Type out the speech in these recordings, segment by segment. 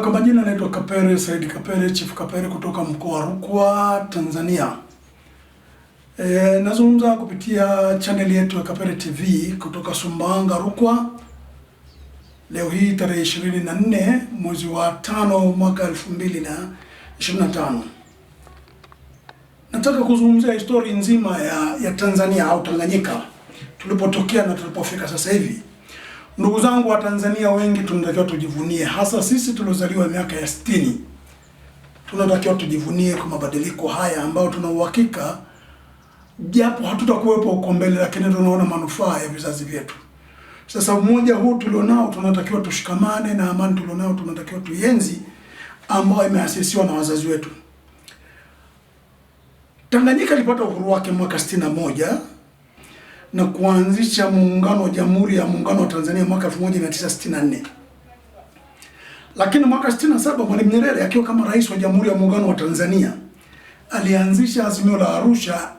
Kwa majina naitwa Kapere Said Kapere, Chief Kapere kutoka mkoa wa Rukwa, Tanzania. Nazungumza kupitia channel yetu ya Kapere TV kutoka Sumbawanga, Rukwa. Leo hii tarehe 24 mwezi wa 5 mwaka 2025. Nataka kuzungumzia historia nzima ya Tanzania au Tanganyika, tulipotokea na tulipofika sasa hivi. Ndugu zangu wa Tanzania, wengi tunatakiwa tujivunie, hasa sisi tuliozaliwa miaka ya 60. Tunatakiwa tujivunie kwa mabadiliko haya ambayo tuna uhakika, japo hatutakuwepo huko mbele, lakini tunaona manufaa ya vizazi vyetu. Sasa umoja huu tulionao tunatakiwa tushikamane, na amani tulionao tunatakiwa tuienzi, ambayo imeasisiwa na wazazi wetu. Tanganyika ilipata uhuru wake mwaka 61 na kuanzisha muungano wa Jamhuri ya Muungano wa Tanzania mwaka 1964. Lakini mwaka 67 Mwalimu Nyerere akiwa kama rais wa Jamhuri ya Muungano wa Tanzania alianzisha Azimio la Arusha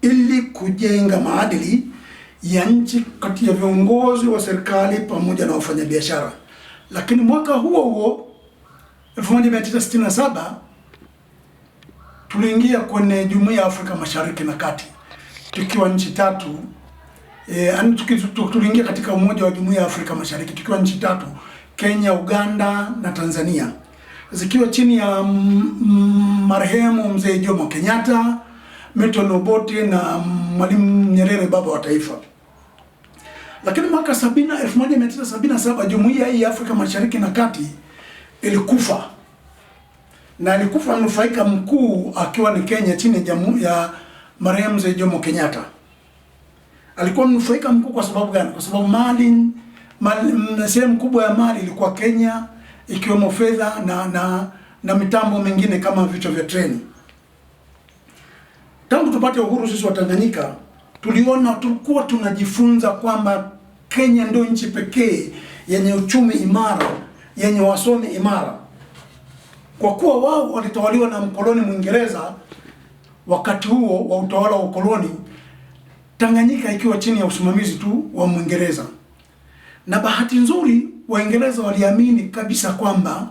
ili kujenga maadili ya nchi kati ya viongozi wa serikali pamoja na wafanyabiashara. Lakini mwaka huo huo 1967 tuliingia kwenye Jumuiya ya Afrika Mashariki na Kati tukiwa nchi tatu. Tuliingia katika umoja wa Jumuiya ya Afrika Mashariki tukiwa nchi tatu: Kenya, Uganda na Tanzania, zikiwa chini ya marehemu Mzee Jomo Kenyatta, Milton Obote na Mwalimu Nyerere, baba wa taifa. Lakini mwaka 1977 Jumuiya hii ya Afrika Mashariki na Kati ilikufa, na alikufa mnufaika mkuu akiwa ni Kenya chini ya marehemu Mzee Jomo Kenyatta. Alikuwa mnufaika mkuu kwa sababu gani? Kwa sababu sehemu kubwa ya mali ilikuwa Kenya, ikiwemo fedha na mitambo mingine kama vichwa vya treni. Tangu tupate uhuru sisi wa Tanganyika, tulikuwa tunajifunza kwamba Kenya ndio nchi pekee yenye uchumi imara, yenye wasomi imara. Kwa kuwa wao walitawaliwa na mkoloni Mwingereza wakati huo wa utawala wa ukoloni, Tanganyika ikiwa chini ya usimamizi tu wa Mwingereza. Na bahati nzuri Waingereza waliamini kabisa kwamba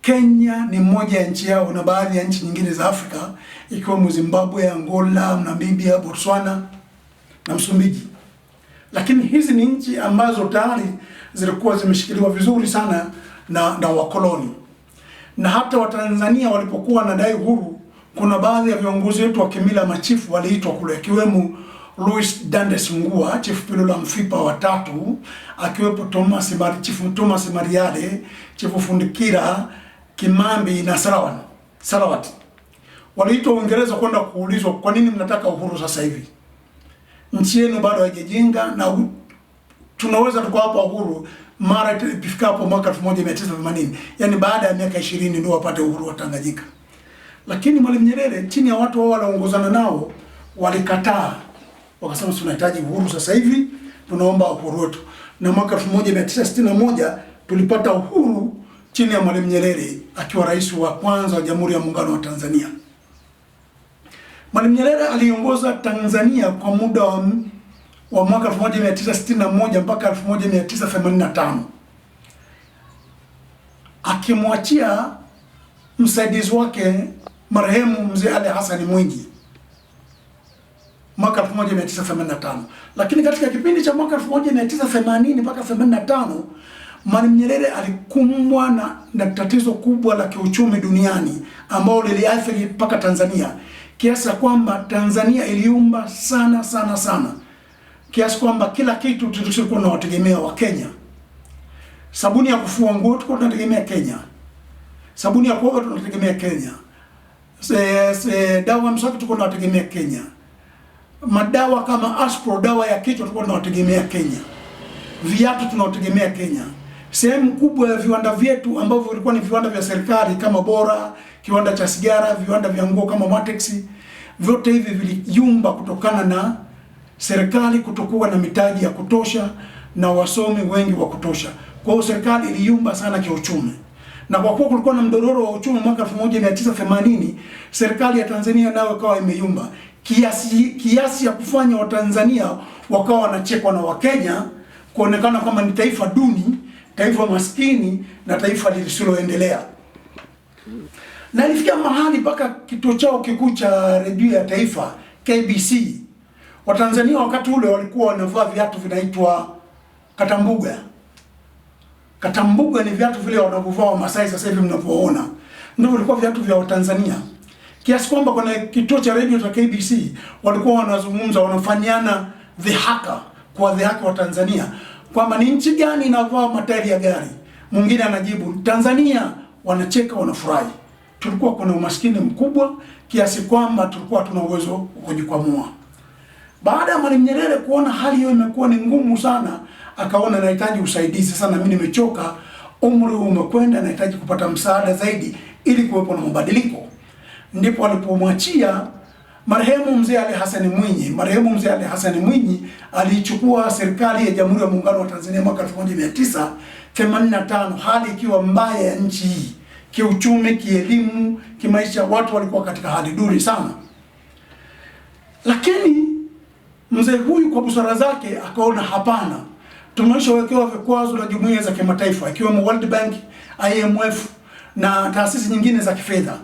Kenya ni moja ya nchi yao na baadhi ya nchi nyingine za Afrika ikiwemo Zimbabwe, Angola, Namibia, Botswana na Msumbiji. Lakini hizi ni nchi ambazo tayari zilikuwa zimeshikiliwa vizuri sana na wakoloni. Na hata Watanzania walipokuwa wanadai uhuru, kuna baadhi ya viongozi wetu wa kimila, machifu, waliitwa kule, akiwemo Louis Dandes Ngua, Chief Pilula Mfipa wa tatu, akiwepo Chief Thomas Mariale, Chief Fundikira, Kimambi na Sarawat. Waliitwa Uingereza kwenda kuulizwa, kwa nini mnataka uhuru sasa hivi? Nchi yenu bado haijajenga na tunaweza tukawapa uhuru mara ifikapo mwaka 1980. Yaani baada ya miaka 20 ndio wapate uhuru wa Tanganyika. Lakini Mwalimu Nyerere chini ya watu wao waliongozana nao walikataa. Wakasema tunahitaji uhuru sasa hivi, tunaomba uhuru wetu. Na mwaka 1961 tulipata uhuru chini ya Mwalimu Nyerere akiwa rais wa kwanza wa Jamhuri ya Muungano wa Tanzania. Mwalimu Nyerere aliongoza Tanzania kwa muda wa mwaka 1961 mpaka 1985, akimwachia msaidizi wake marehemu Mzee Ali Hassan Mwinyi mwaka 1985. Lakini katika kipindi cha mwaka 1980 mpaka 85 Mwalimu Nyerere alikumbwa na tatizo kubwa la kiuchumi duniani ambao liliathiri mpaka Tanzania, kiasi kwamba Tanzania iliumba sana, kiasi kwamba kila kitu tulikuwa tunawategemea wa Kenya. Sabuni ya kufua nguo tulikuwa tunategemea Kenya, sabuni ya kuoga tunategemea Kenya, dawa mswaki tulikuwa tunategemea Kenya, madawa kama Aspro, dawa ya kichwa tulikuwa tunategemea Kenya, viatu tunategemea Kenya. Sehemu kubwa ya viwanda vyetu ambavyo vilikuwa ni viwanda vya serikali kama Bora, kiwanda cha sigara, viwanda vya nguo kama Matex, vyote hivi viliyumba kutokana na serikali kutokuwa na mitaji ya kutosha na wasomi wengi wa kutosha. Kwa hiyo serikali iliyumba sana kiuchumi. Na kwa kuwa kulikuwa na mdororo wa uchumi mwaka 1980, serikali ya Tanzania nayo ikawa imeyumba kiasi ya kufanya Watanzania wakawa wanachekwa na Wakenya kuonekana kama ni taifa duni, taifa maskini na taifa lisiloendelea. Na ilifikia mahali mpaka kituo chao kikuu cha redio ya taifa KBC, Watanzania wakati ule walikuwa wanavaa viatu vinaitwa katambuga. Katambuga ni viatu vile wanavyovaa Wamasai sasa hivi mnavyoona. Ndio vilikuwa viatu vya Watanzania. Kiasi kwamba kwenye kituo cha redio cha KBC walikuwa wanazungumza, wanafanyana dhihaka kwa dhihaka wa Tanzania kwamba ni nchi gani inavaa matairi ya gari. Mwingine anajibu Tanzania, wanacheka wanafurahi. Tulikuwa kuna umaskini mkubwa kiasi kwamba tulikuwa tuna uwezo wa kujikwamua. Baada ya Mwalimu Nyerere kuona hali hiyo imekuwa ni ngumu sana, akaona nahitaji usaidizi sana, mimi nimechoka, umri umekwenda, nahitaji kupata msaada zaidi ili kuwepo na mabadiliko. Ndipo alipomwachia marehemu Mzee Ali Hassan Mwinyi. Marehemu Mzee Ali Hassan Mwinyi alichukua serikali ya Jamhuri ya Muungano wa Tanzania mwaka 1985, hali ikiwa mbaya ya nchi hii, kiuchumi, kielimu, kimaisha, watu walikuwa katika hali duni sana. Lakini mzee huyu kwa busara zake akaona hapana, tumeshawekewa vikwazo na jumuiya za kimataifa ikiwemo World Bank, IMF na taasisi nyingine za kifedha.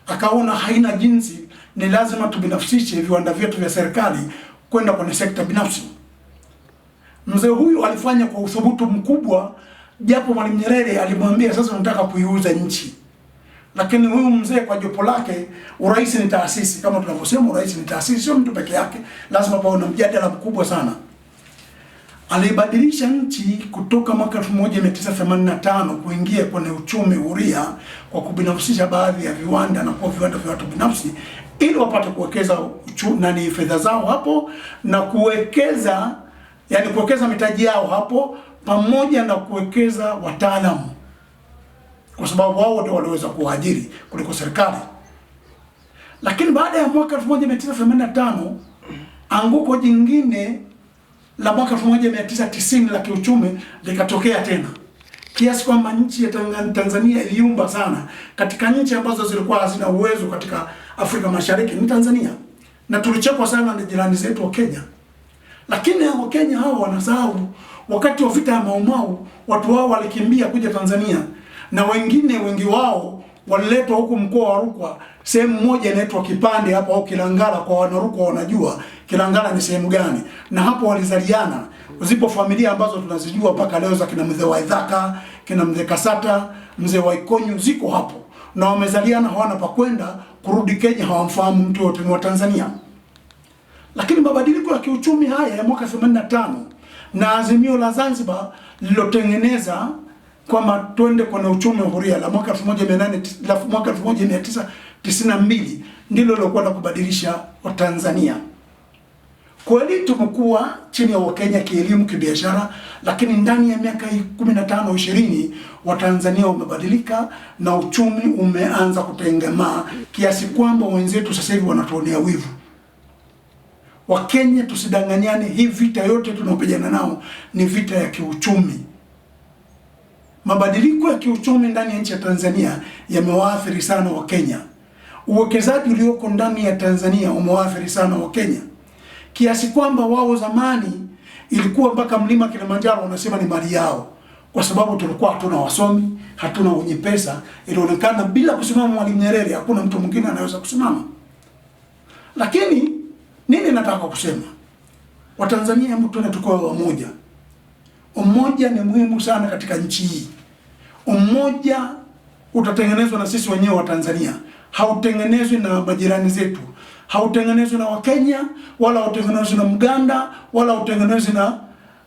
Akaona haina jinsi, ni lazima tubinafsishe viwanda vyetu vya serikali kwenda kwenye sekta binafsi. Mzee huyu alifanya kwa uthubutu mkubwa, japo Mwalimu Nyerere alimwambia sasa nataka kuiuza nchi. Lakini huyu mzee kwa jopo lake, urais ni taasisi, kama tunavyosema urais ni taasisi, sio mtu peke yake, lazima pawe na mjadala mkubwa sana. Alibadilisha nchi kutoka mwaka 1985 kuingia kwenye uchumi huria kwa kubinafsisha baadhi ya viwanda na kuwa viwanda vya watu binafsi ili wapate kuwekeza fedha zao hapo na kuwekeza, yani kuwekeza mitaji yao hapo pamoja na kuwekeza wataalamu, kwa sababu wao ndio waliweza kuajiri kuliko serikali. Lakini baada ya mwaka 1985 anguko jingine la mwaka 1990 la kiuchumi likatokea tena, kiasi kwamba nchi ya Tanzania iliumba sana. Katika nchi ambazo zilikuwa hazina uwezo katika Afrika Mashariki ni Tanzania, na tulichekwa sana na jirani zetu wa Kenya. Lakini wa Kenya hao wanasahau wakati wa vita ya Mau Mau watu wao walikimbia kuja Tanzania, na wengi wao waliletwa huku mkoa wa Rukwa, sehemu moja inaitwa Kipande hapo au Kilangala. Kwa Wanarukwa wanajua Kilangala ni sehemu gani, na hapo walizaliana. Zipo familia ambazo tunazijua mpaka leo za kina Mzee Waithaka, kina Mzee Kasata, Mzee Waikonyo, ziko hapo na wamezaliana, hawana pa kwenda, kurudi Kenya hawamfahamu mtu yote, ni wa Tanzania. Lakini mabadiliko ya kiuchumi haya ya mwaka 85 na azimio la Zanzibar lililotengeneza kwamba twende kwenye uchumi huria la mwaka 1992 ndilo lilokwenda kubadilisha Watanzania. Kweli tumekuwa chini ya Wakenya kielimu, kibiashara, lakini ndani ya miaka 15-20 Watanzania wamebadilika na uchumi umeanza kutengemaa kiasi kwamba wenzetu sasa hivi wanatuonea wivu. Wakenya tusidanganyane, hii vita yote tunaopigana nao ni vita ya kiuchumi. Mabadiliko ya kiuchumi ndani ya nchi ya Tanzania yamewaathiri sana Wakenya. Uwekezaji ulioko ndani ya Tanzania umewaathiri sana Wakenya, kiasi kwamba wao zamani ilikuwa mpaka mlima Kilimanjaro wanasema ni mali yao, kwa sababu tulikuwa hatuna wasomi, hatuna wenye pesa. Ilionekana bila kusimama Mwalimu Nyerere hakuna mtu mwingine anaweza kusimama. Lakini nini nataka kusema? Watanzania, hebu tuone tukiwa wamoja. Umoja ni muhimu sana katika nchi hii. Umoja utatengenezwa na sisi wenyewe wa Tanzania, hautengenezwi na majirani zetu, hautengenezwi na Wakenya, wala hautengenezwi na Mganda, wala hautengenezwi na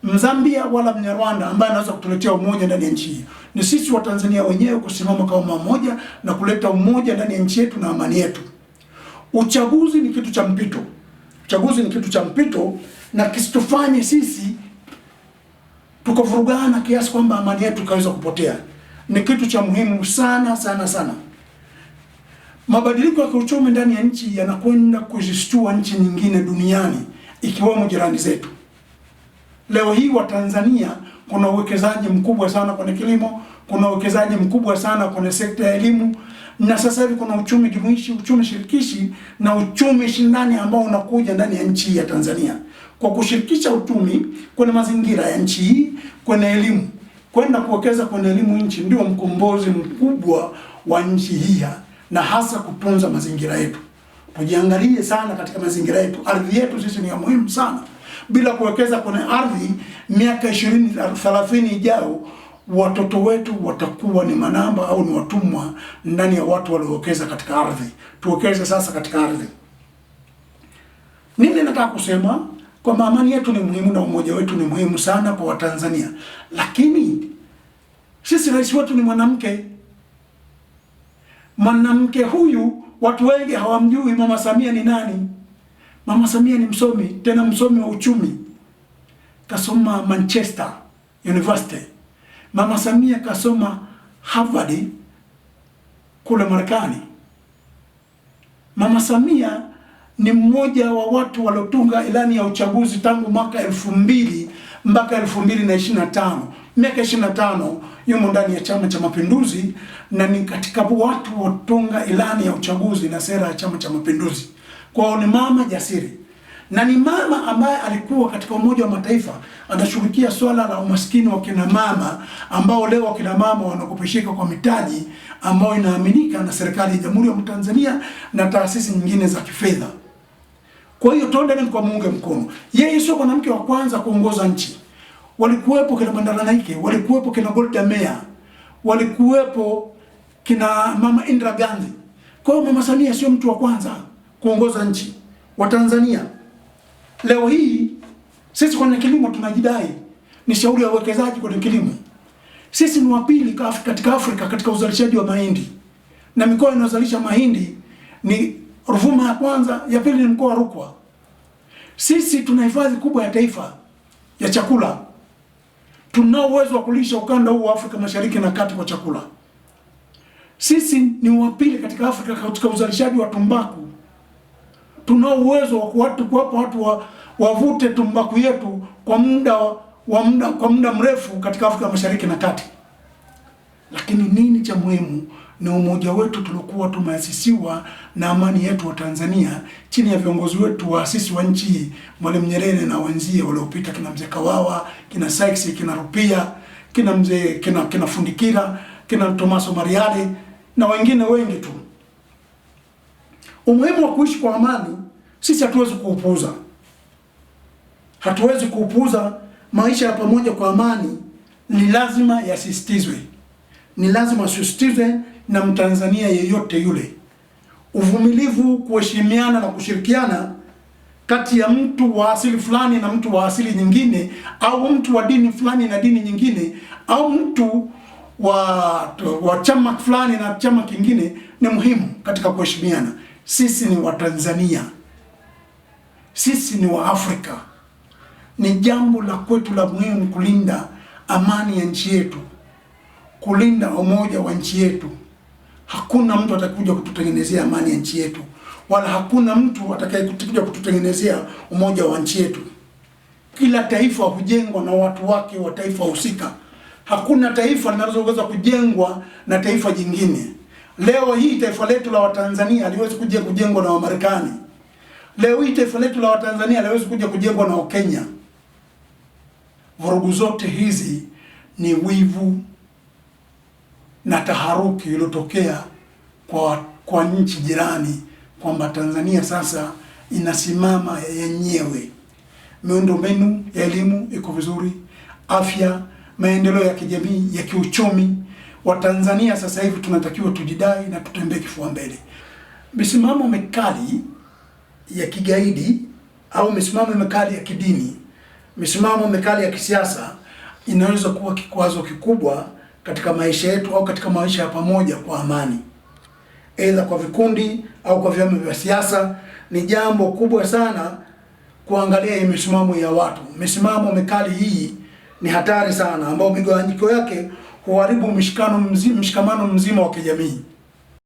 Mzambia, wala Mnyarwanda ambaye anaweza kutuletea umoja ndani ya nchi hii. Ni sisi wa Tanzania wenyewe kusimama kama mmoja na kuleta umoja ndani ya nchi yetu na amani yetu. Uchaguzi ni kitu cha mpito. Uchaguzi ni kitu cha mpito, na kisitufanye sisi tukavurugana kiasi kwamba amani yetu kaweza kupotea. Ni kitu cha muhimu sana sana sana. Mabadiliko ya kiuchumi ndani ya nchi yanakwenda kuzishtua nchi nyingine duniani ikiwemo jirani zetu. Leo hii wa Tanzania kuna uwekezaji mkubwa sana kwenye kilimo, kuna uwekezaji mkubwa sana kwenye sekta ya elimu, na sasa hivi kuna uchumi jumuishi, uchumi shirikishi na uchumi shindani ambao unakuja ndani ya nchi ya Tanzania. Kwa kushirikisha uchumi kwenye mazingira ya nchi hii, kwenye elimu, kwenda kuwekeza kwenye elimu nchi ndio mkombozi mkubwa wa nchi hii, na hasa kutunza mazingira yetu. Tujiangalie sana katika mazingira yetu. Ardhi yetu sisi ni ya muhimu sana. Bila kuwekeza kwenye ardhi, miaka 20-30 ijayo watoto wetu watakuwa ni manamba au ni watumwa ndani ya watu waliowekeza katika ardhi. Tuwekeze sasa katika ardhi. Nini nataka kusema? Kwamba amani yetu ni muhimu na umoja wetu ni muhimu sana kwa Watanzania. Lakini sisi rais wetu ni mwanamke. Mwanamke huyu watu wengi hawamjui Mama Samia ni nani. Mama Samia ni msomi, tena msomi wa uchumi. Kasoma Manchester University. Mama Samia kasoma Harvard kule Marekani. Mama Samia ni mmoja wa watu waliotunga ilani ya uchaguzi tangu mwaka 2000 mpaka 2025. Miaka 25 yumo ndani ya Chama cha Mapinduzi, na ni katika watu watunga ilani ya uchaguzi na sera ya Chama cha Mapinduzi. Kwa ni mama jasiri, na ni mama ambaye alikuwa katika Umoja wa Mataifa anashughulikia swala la umaskini wa kina mama, ambao leo wakina mama wanakopesheka kwa mitaji ambayo inaaminika na serikali ya Jamhuri ya Tanzania na taasisi nyingine za kifedha. Kwa hiyo tuendeni kwa muunge mkono. Yeye sio mwanamke wa kwanza kuongoza nchi. Walikuwepo kina Mandela Naike, walikuwepo kina Golda Meir, walikuwepo kina Mama Indira Gandhi. Kwa hiyo Mama Samia sio mtu wa kwanza kuongoza nchi wa Tanzania. Leo hii sisi kwenye kilimo tunajidai ni shauri ya uwekezaji kwenye kilimo. Sisi ni wa pili katika Afrika katika uzalishaji wa mahindi. Na mikoa inayozalisha mahindi ni Ruvuma ya kwanza, ya pili ni mkoa wa Rukwa. Sisi tuna hifadhi kubwa ya taifa ya chakula. Tunao uwezo wa kulisha ukanda huu wa Afrika Mashariki na Kati kwa chakula. Sisi ni wa pili katika Afrika katika uzalishaji wa tumbaku. Tunao uwezo wa kuwapa watu wavute tumbaku yetu kwa muda mrefu katika Afrika Mashariki na Kati. Lakini nini cha muhimu ni umoja wetu tuliokuwa tumeasisiwa na amani yetu wa Tanzania chini ya viongozi wetu waasisi wa nchi, Mwalimu Nyerere na wenzie waliopita, kina Mzee Kawawa, kina Sykes, kina Rupia, kina Mzee kina Fundikira, kina Tomaso Mariale na wengine wengi tu. Umuhimu wa kuishi kwa amani sisi hatuwezi kuupuuza. Hatuwezi kuupuuza. Maisha ya pamoja kwa amani ni lazima yasisitizwe. Ni lazima yasisitizwe na Mtanzania yeyote yule. Uvumilivu, kuheshimiana na kushirikiana kati ya mtu wa asili fulani na mtu wa asili nyingine, au mtu wa dini fulani na dini nyingine, au mtu wa chama fulani na chama kingine ni muhimu katika kuheshimiana. Sisi ni Watanzania. Sisi ni wa Afrika. Ni jambo la kwetu la muhimu kulinda amani ya nchi yetu, kulinda umoja wa nchi yetu. Hakuna mtu atakuja kututengenezea amani ya nchi yetu, wala hakuna mtu atakayekuja kututengenezea umoja wa nchi yetu. Kila taifa hujengwa na watu wake wa taifa husika. Hakuna taifa linaloweza kujengwa na taifa jingine. Leo hii taifa letu la Watanzania haliwezi kuja kujengwa na Wamarekani. Leo hii taifa letu la Watanzania haliwezi kuja kujengwa na Wakenya. Vurugu zote hizi ni wivu na taharuki iliyotokea kwa nchi jirani, kwamba Tanzania sasa inasimama yenyewe. Miundombinu ya elimu iko vizuri, afya, maendeleo ya kijamii, ya kiuchumi. Watanzania sasa hivi tunatakiwa tujidai na tutembee kifua mbele. Misimamo mikali ya kigaidi au misimamo mikali ya kidini, misimamo mikali ya kisiasa inaweza kuwa kikwazo kikubwa katika maisha yetu au katika maisha ya pamoja kwa amani. Aidha kwa vikundi au kwa vyama vya siasa, ni jambo kubwa sana kuangalia hii misimamo ya watu. Misimamo mikali hii ni hatari sana, ambao migawanyiko yake huharibu mshikamano mzima wa kijamii.